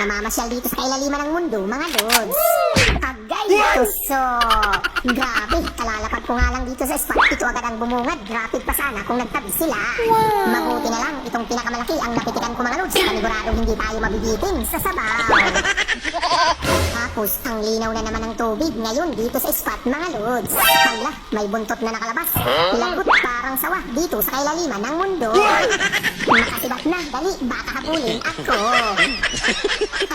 namamasyal dito sa kailaliman ng mundo, mga lods. Agay, tuso. Grabe, kalalapag ko nga lang dito sa spot. Ito agad ang bumungad. Rapid pa sana kung nagtabi sila. Mabuti na lang, itong pinakamalaki ang napitikan ko, mga lods. Paniguradong hindi tayo mabibitin sa sabaw. Tapos, ang linaw na naman ng tubig ngayon dito sa spot, mga lods. Hala, may buntot na nakalabas. Lagot parang sawa dito sa kailaliman ng mundo. Makasibat na, dali, baka habulin ako.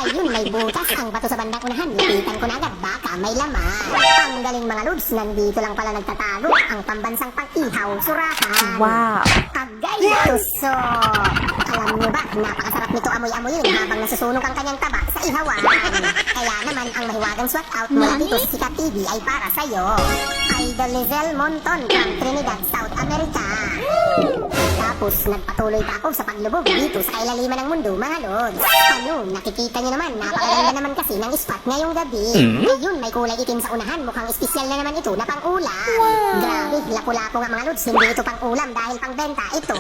Ayun, may butas ang bato sa bandang unahan. Lapitan ko na agad, baka may laman. Ang galing, mga lods, nandito lang pala nagtatago ang pambansang pang-ihaw, surahan. Wow! Agay, tuso! Alam niyo ba, napakasarap nito amoy-amoyin habang nasusunog ang kanyang taba sa ihawan. Kaya naman, ang mahiwagang swat out mula dito sa Sikat TV ay para sa'yo. Idol Lizelle Monton from Trinidad, South America. Tapos, nagpatuloy pa ako sa paglubog dito sa kailaliman ng mundo, mga lods. Ano, nakikita niyo naman, napakaganda naman kasi ng spot ngayong gabi. Ayun, may kulay itim sa unahan, mukhang espesyal na naman ito na pang-ulam. Grabe, lapu-lapo nga, mga lods, hindi ito pang-ulam dahil pang-benta ito.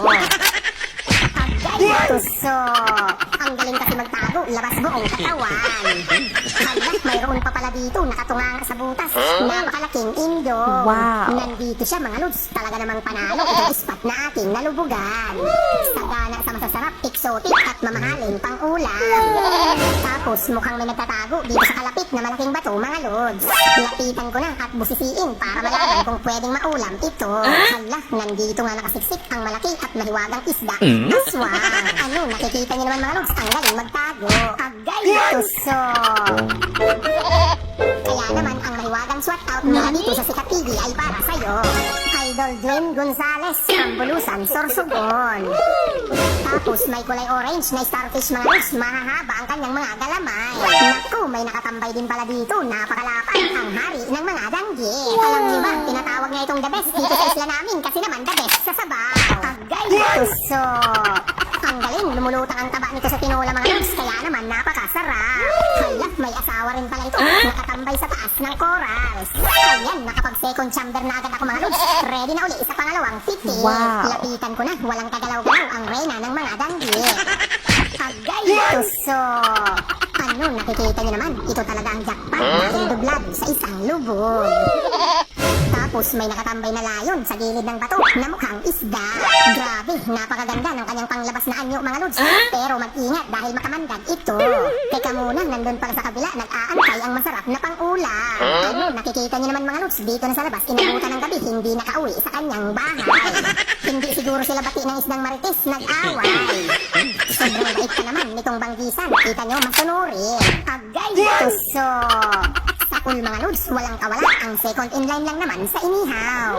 Agay, tuso! Ang galing kasi magtago, labas buong katawan. Hala, mayroon pa pala dito, nakatunga sa butas. Napakalaking indo. Wow. Nandito siya, mga lods, talaga namang panalo. Itong spot na ating nalubugan. Sagana sa masasarap, exotic at mamahaling pang-ulam. Tapos, mukhang may nagtatago dito sa kalapit na malaking bato, mga lods. Lapitan ko na at busisiin para malaman kung pwedeng maulam ito. Hala, nandito nga nakasiksik ang malaki at mahiwagang isda. Aswang. Ano, nakikita niyo naman, mga lods, ang galing magtago. Agay, tuso! Kaya naman, ang mahiwagang swat out mula dito sa Sikat TV ay para sa'yo. Idol Dwayne Gonzales, Kambulusan, Sorsogon. Tapos may kulay orange na starfish, mga lods, mahahaba ang kanyang mga galamay. Naku, may nakatambay din pala dito, napakalapad, ang hari ng mga danggi. Alam niyo ba, tinatawag nga itong the best dito sa isla namin kasi naman the best sa sabaw. Agay, tuso! Ang galing, lumulutang ang taba nito sa tinola, mga lods, kaya naman napakasarap. Hala, may asawa rin pala ito, nakatambay sa taas ng corals. Ayan, nakapag second chamber na agad ako, mga lods. Ready na uli sa pangalawang fiti. Wow. Lapitan ko na, walang kagalaw-galaw ang reyna ng mga danggi. Agay, tuso! Ano, nakikita niyo naman, ito talaga ang jackpot dahil dublado sa isang lubog. Tapos may nakatambay na layon sa gilid ng bato na mukhang isda. Grabe, napakaganda ng kanyang panglabas na anyo, mga lods. Pero mag-ingat dahil makamandag ito. Teka muna, nandun pala sa kabila, nag-aantay ang masarap na pang-ulam. Ano, nakikita niyo naman, mga lods, dito na sa labas, inabutan ng gabi, hindi nakauwi sa kanyang bahay. Hindi siguro sila bati ng isdang marites, nag-away. Sobrang bait pa naman nitong banggisan. Kita nyo, masunurin. Agay, tuso! Sa cool, mga lods, walang kawala. Ang second in line lang naman sa inihaw.